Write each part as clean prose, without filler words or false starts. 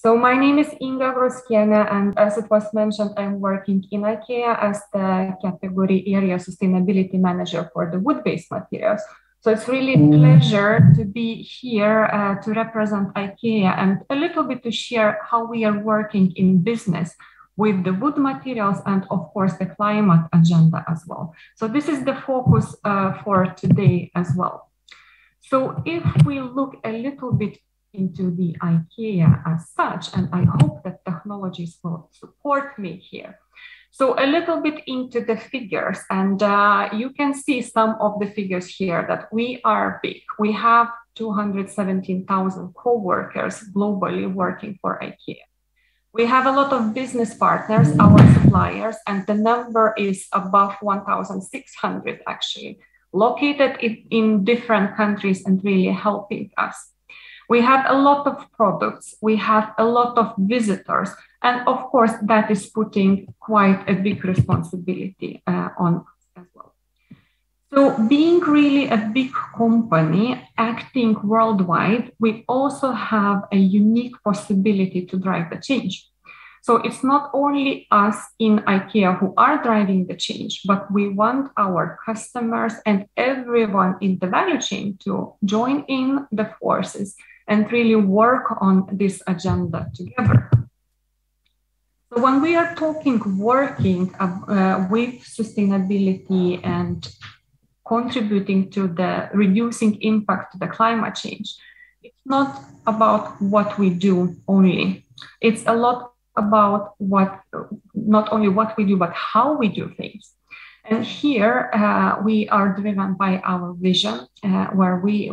So my name is Inga Groskiene, and as it was mentioned, I'm working in IKEA as the category area sustainability manager for the wood-based materials. So it's really a pleasure to be here to represent IKEA and a little bit to share how we are working in business with the wood materials and of course the climate agenda as well. So this is the focus for today as well. So if we look a little bit into the IKEA as such, and I hope that technologies will support me here. So a little bit into the figures, and you can see some of the figures here that we are big. We have 217,000 co-workers globally working for IKEA. We have a lot of business partners, our suppliers, and the number is above 1,600 actually, located in different countries and really helping us. We have a lot of products, we have a lot of visitors, and of course that is putting quite a big responsibility on us as well. So being really a big company acting worldwide, we also have a unique possibility to drive the change. So it's not only us in IKEA who are driving the change, but we want our customers and everyone in the value chain to join in the forces and really work on this agenda together. So when we are working with sustainability and contributing to the reducing impact to the climate change, it's not about what we do only. It's a lot about not only what we do, but how we do things. And here we are driven by our vision, where we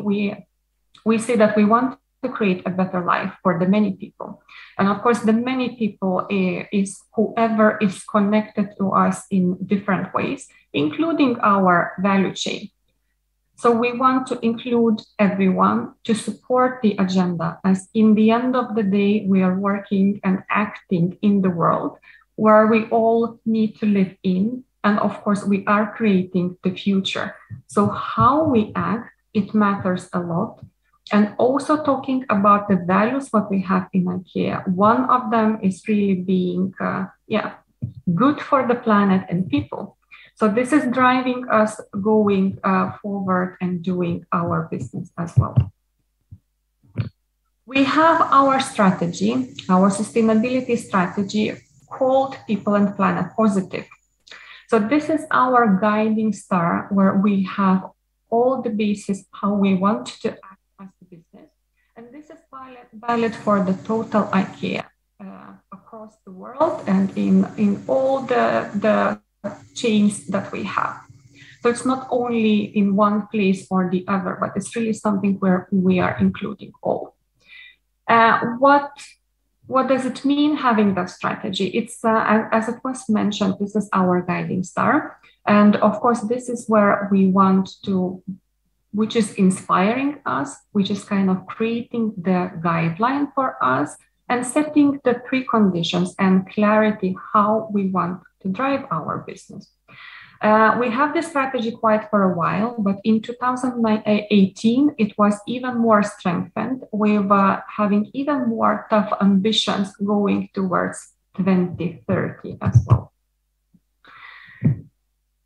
say that we want to create a better life for the many people. And of course, the many people is whoever is connected to us in different ways, including our value chain. So we want to include everyone to support the agenda, as in the end of the day, we are working and acting in the world where we all need to live in. And of course, we are creating the future. So how we act, it matters a lot. And also talking about the values what we have in IKEA, one of them is really being good for the planet and people. So this is driving us going forward and doing our business as well. We have our strategy, our sustainability strategy called People and Planet Positive. So this is our guiding star where we have all the basis how we want to act as a business. And this is valid for the total IKEA across the world and in all the chains that we have. So it's not only in one place or the other, but it's really something where we are including all. What does it mean having that strategy? It's, as it was mentioned, this is our guiding star. And of course, this is where we want to, which is inspiring us, which is kind of creating the guideline for us and setting the preconditions and clarity how we want to drive our business. We have this strategy quite for a while, but in 2018, it was even more strengthened with having even more tough ambitions going towards 2030 as well.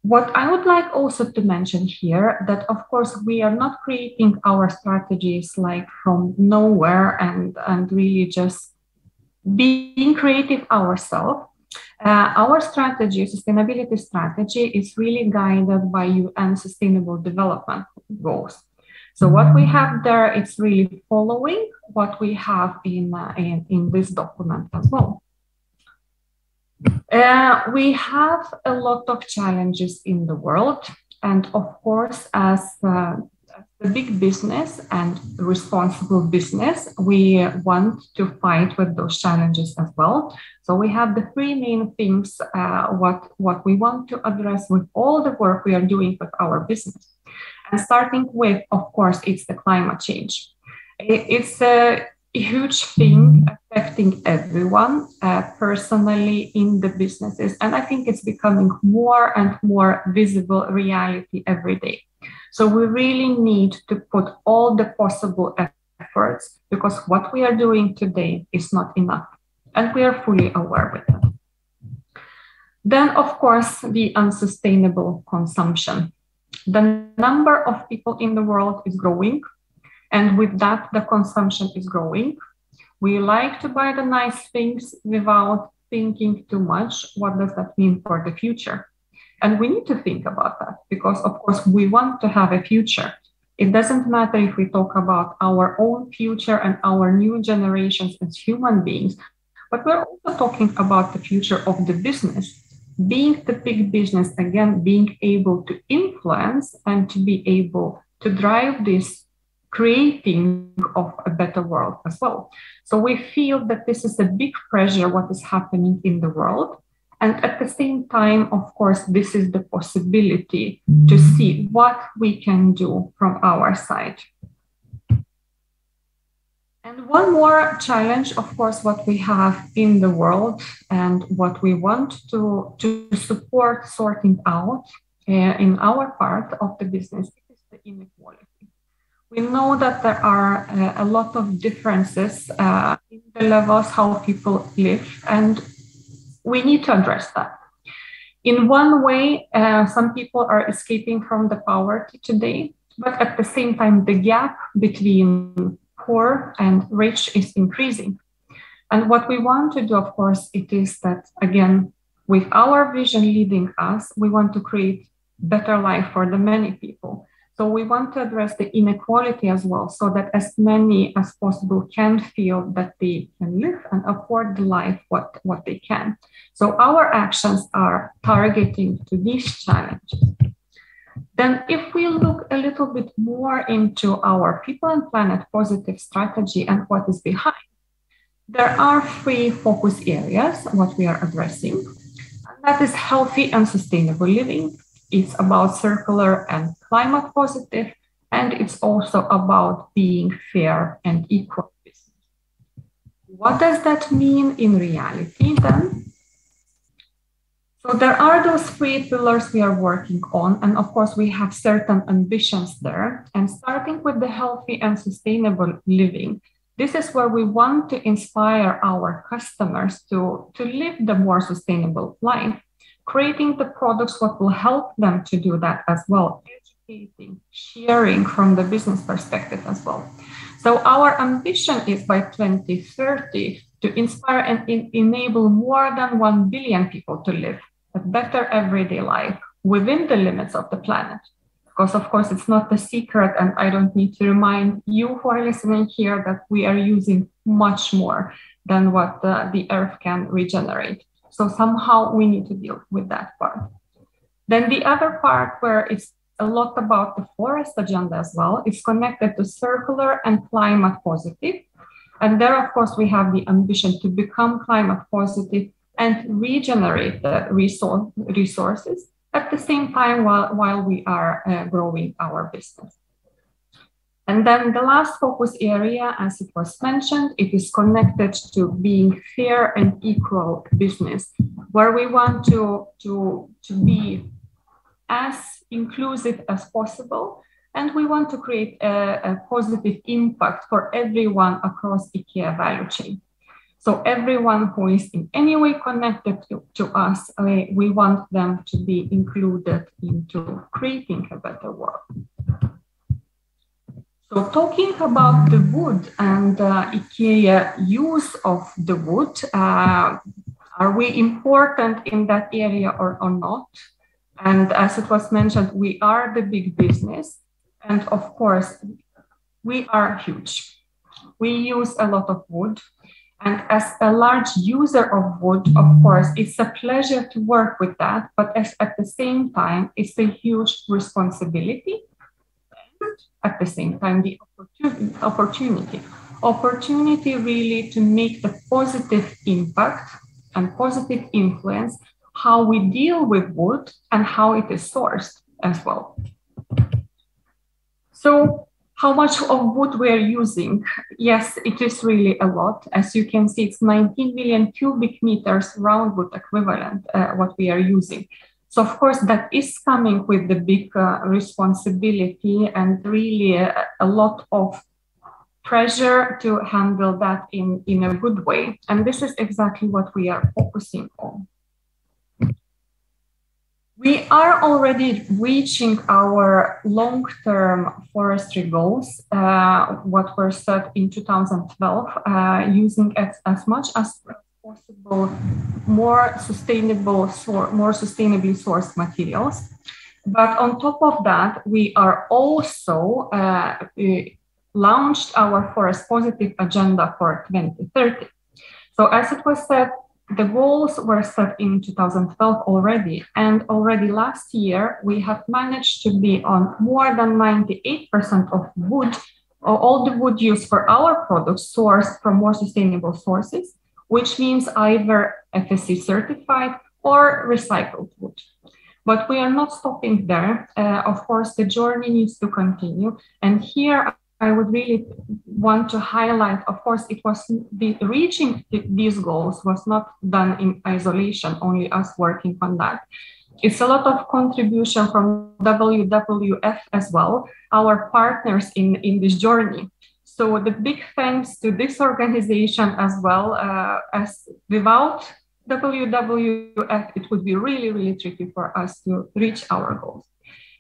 What I would like also to mention here that, of course, we are not creating our strategies like from nowhere and really just being creative ourselves. Our strategy, sustainability strategy, is really guided by Unsustainable development goals. So what we have there, it's really following what we have in this document as well. We have a lot of challenges in the world, and of course, as a big business and responsible business, we want to fight with those challenges as well. So we have the three main things what we want to address with all the work we are doing with our business. And starting with, of course, it's the climate change. It's a huge thing affecting everyone personally in the businesses. And I think it's becoming more and more visible reality every day. So we really need to put all the possible efforts, because what we are doing today is not enough, and we are fully aware with that. Then, of course, the unsustainable consumption. The number of people in the world is growing, and with that, the consumption is growing. We like to buy the nice things without thinking too much. What does that mean for the future? And we need to think about that because, of course, we want to have a future. It doesn't matter if we talk about our own future and our new generations as human beings, but we're also talking about the future of the business. Being the big business, again, being able to influence and to be able to drive this creating of a better world as well. So we feel that this is a big pressure, what is happening in the world. And at the same time, of course, this is the possibility to see what we can do from our side. And one more challenge, of course, what we have in the world and what we want to support sorting out in our part of the business is the inequality. We know that there are a lot of differences in the levels how people live, and we need to address that. In one way, some people are escaping from the poverty today, but at the same time, the gap between poor and rich is increasing. And what we want to do, of course, it is that, again, with our vision leading us, we want to create better life for the many people. So we want to address the inequality as well, so that as many as possible can feel that they can live and afford the life what they can. So our actions are targeting to these challenges. Then if we look a little bit more into our people and planet positive strategy and what is behind, there are 3 focus areas what we are addressing. And that is healthy and sustainable living. It's about circular and climate positive, and it's also about being fair and equal. What does that mean in reality then? So there are those 3 pillars we are working on, and of course we have certain ambitions there. And starting with the healthy and sustainable living, this is where we want to inspire our customers to live the more sustainable life, creating the products what will help them to do that as well, educating, sharing from the business perspective as well. So our ambition is by 2030 to inspire and enable more than 1 billion people to live a better everyday life within the limits of the planet. Because of course it's not a secret, and I don't need to remind you who are listening here that we are using much more than what the earth can regenerate. So somehow we need to deal with that part. Then the other part where it's a lot about the forest agenda as well is connected to circular and climate positive. And there, of course, we have the ambition to become climate positive and regenerate the resources at the same time while we are growing our business. And then the last focus area, as it was mentioned, it is connected to being fair and equal business, where we want to be as inclusive as possible. And we want to create a positive impact for everyone across IKEA value chain. So everyone who is in any way connected to us, we want them to be included into creating a better world. So talking about the wood and IKEA use of the wood, are we important in that area or not? And as it was mentioned, we are the big business. And of course, we are huge. We use a lot of wood. And as a large user of wood, of course, it's a pleasure to work with that. But at the same time, it's a huge responsibility. At the same time, the opportunity really to make the positive impact and positive influence how we deal with wood and how it is sourced as well. So how much of wood we're using? Yes, it is really a lot. As you can see, it's 19 million cubic meters round wood equivalent, what we are using. So of course, that is coming with the big responsibility and really a lot of pressure to handle that in a good way. And this is exactly what we are focusing on. We are already reaching our long-term forestry goals, what were set in 2012, using as much as possible more sustainably sourced materials. But on top of that, we are also launched our forest positive agenda for 2030. So as it was said, the goals were set in 2012 already, and already last year we have managed to be on more than 98% of wood, or all the wood used for our products sourced from more sustainable sources, which means either FSC certified or recycled wood. But we are not stopping there. Of course, the journey needs to continue, and here I would really want to highlight, of course, reaching these goals was not done in isolation, only us working on that. It's a lot of contribution from WWF as well, our partners in this journey. So the big thanks to this organization as well, as without WWF, it would be really, really tricky for us to reach our goals.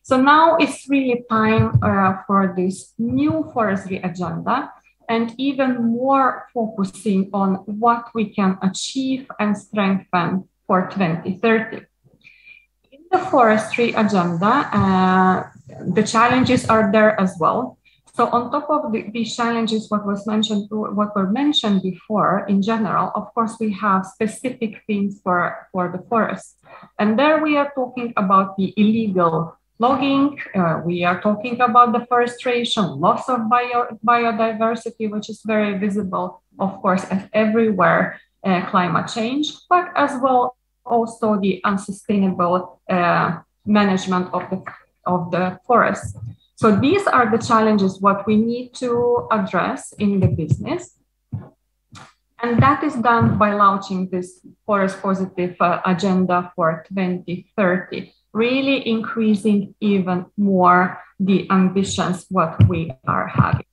So now it's really time for this new forestry agenda, and even more focusing on what we can achieve and strengthen for 2030. In the forestry agenda, the challenges are there as well. So on top of these challenges, what were mentioned before in general, of course, we have specific things for the forest. And there we are talking about the illegal logging, we are talking about deforestation, loss of biodiversity, which is very visible, of course, as everywhere, climate change, but as well also the unsustainable management of the forest. So these are the challenges what we need to address in the business. And that is done by launching this forest positive agenda for 2030. Really increasing even more the ambitions what we are having.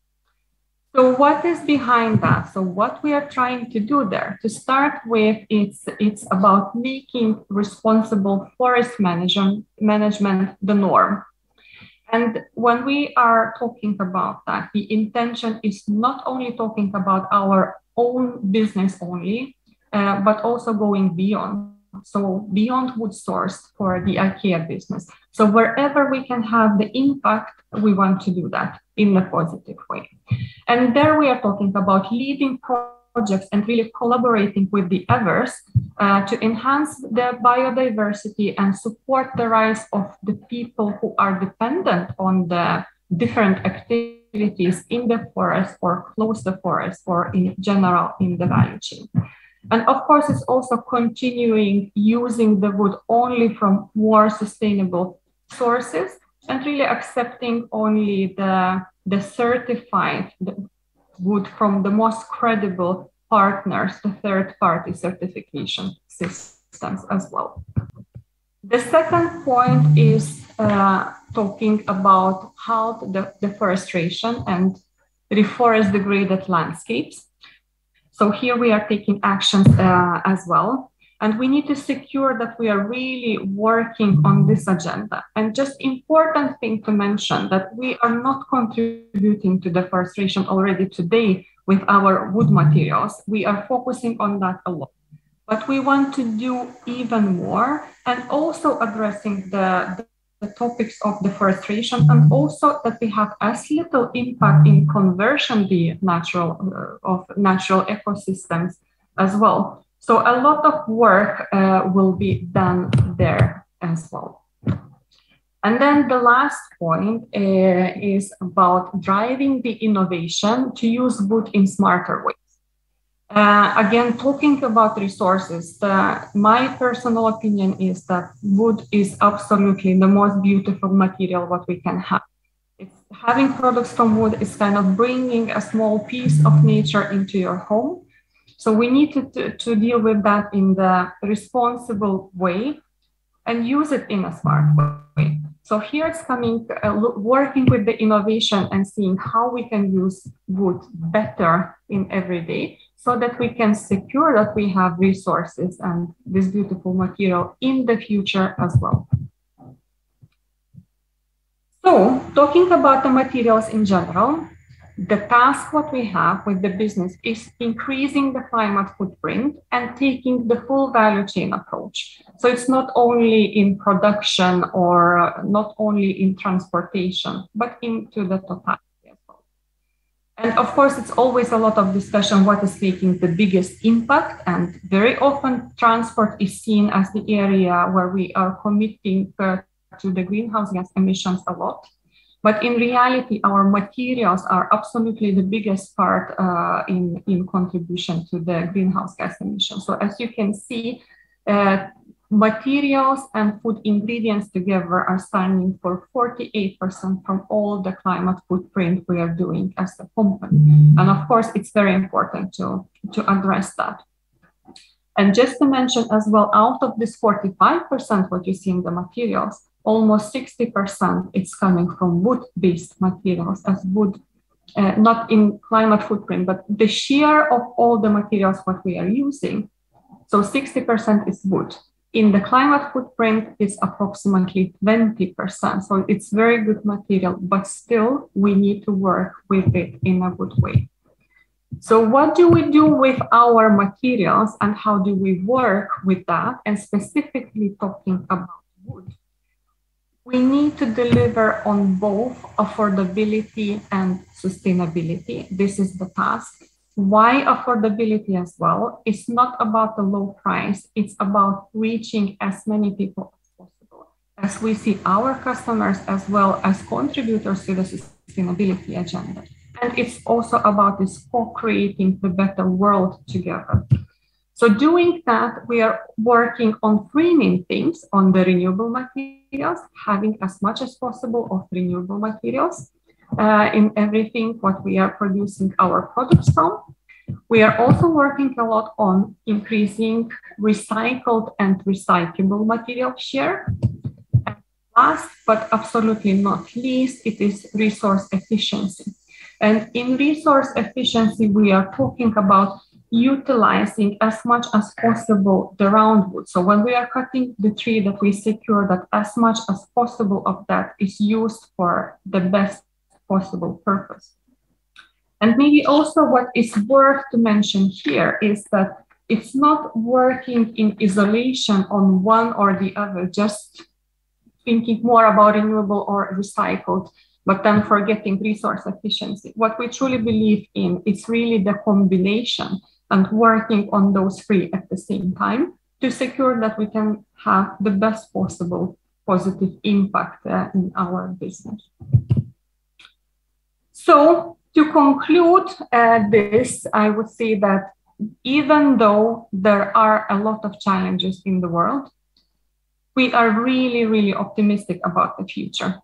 So what is behind that? So what we are trying to do there, to start with, it's about making responsible forest management the norm. And when we are talking about that, the intention is not only talking about our own business only, but also going beyond. So beyond wood sourced for the IKEA business. So wherever we can have the impact, we want to do that in a positive way. And there we are talking about leading projects and really collaborating with the others to enhance the biodiversity and support the rise of the people who are dependent on the different activities in the forest or close the forest or in general in the value chain. And of course, it's also continuing using the wood only from more sustainable sources and really accepting only the certified wood from the most credible partners, the third-party certification systems as well. The second point is talking about how the deforestation and reforest degraded landscapes. So here we are taking actions as well. And we need to secure that we are really working on this agenda. And just important thing to mention that we are not contributing to deforestation already today with our wood materials. We are focusing on that a lot. But we want to do even more and also addressing the topics of deforestation and also that we have as little impact in conversion of natural ecosystems as well. So a lot of work will be done there as well. And then the last point is about driving the innovation to use wood in smarter ways. Again, talking about resources, my personal opinion is that wood is absolutely the most beautiful material what we can have. Having products from wood is kind of bringing a small piece of nature into your home. So we need to deal with that in the responsible way and use it in a smart way. So here it's coming, working with the innovation and seeing how we can use wood better in every day so that we can secure that we have resources and this beautiful material in the future as well. So talking about the materials in general, the task what we have with the business is increasing the climate footprint and taking the full value chain approach. So it's not only in production or not only in transportation, but into the totality as well. And of course, it's always a lot of discussion what is making the biggest impact. And very often transport is seen as the area where we are committing to the greenhouse gas emissions a lot. But in reality, our materials are absolutely the biggest part in contribution to the greenhouse gas emissions. So as you can see, materials and food ingredients together are standing for 48% from all the climate footprint we are doing as a company. And of course, it's very important to address that. And just to mention as well, out of this 45% what you see in the materials, almost 60% is coming from wood-based materials as wood, not in climate footprint, but the share of all the materials what we are using. So 60% is wood. In the climate footprint, it's approximately 20%. So it's very good material, but still we need to work with it in a good way. So what do we do with our materials and how do we work with that? And specifically talking about wood. We need to deliver on both affordability and sustainability. This is the task. Why affordability as well? It's not about the low price. It's about reaching as many people as possible, as we see our customers as well as contributors to the sustainability agenda. And it's also about this co-creating the better world together. So doing that, we are working on three main things: on the renewable materials, having as much as possible of renewable materials in everything what we are producing our products from. We are also working a lot on increasing recycled and recyclable material share. And last, but absolutely not least, it is resource efficiency. And in resource efficiency, we are talking about utilizing as much as possible the roundwood. So when we are cutting the tree, that we secure that as much as possible of that is used for the best possible purpose. And maybe also what is worth to mention here is that it's not working in isolation on one or the other, just thinking more about renewable or recycled, but then forgetting resource efficiency. What we truly believe in is really the combination and working on those three at the same time to secure that we can have the best possible positive impact in our business. So to conclude this, I would say that even though there are a lot of challenges in the world, we are really, really optimistic about the future.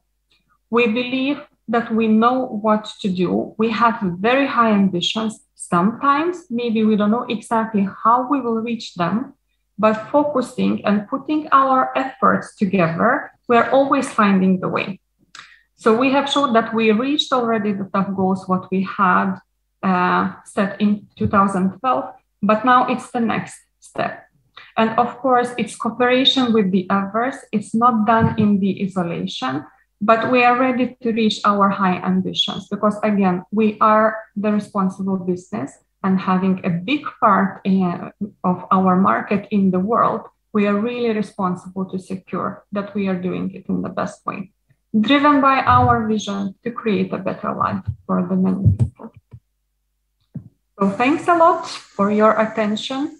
We believe that we know what to do. We have very high ambitions. Sometimes maybe we don't know exactly how we will reach them, but focusing and putting our efforts together, we're always finding the way. So we have shown that we reached already the tough goals what we had set in 2012, but now it's the next step. And of course, it's cooperation with the others. It's not done in the isolation, but we are ready to reach our high ambitions because, again, we are the responsible business and having a big part of our market in the world, we are really responsible to secure that we are doing it in the best way, driven by our vision to create a better life for the many people. So thanks a lot for your attention.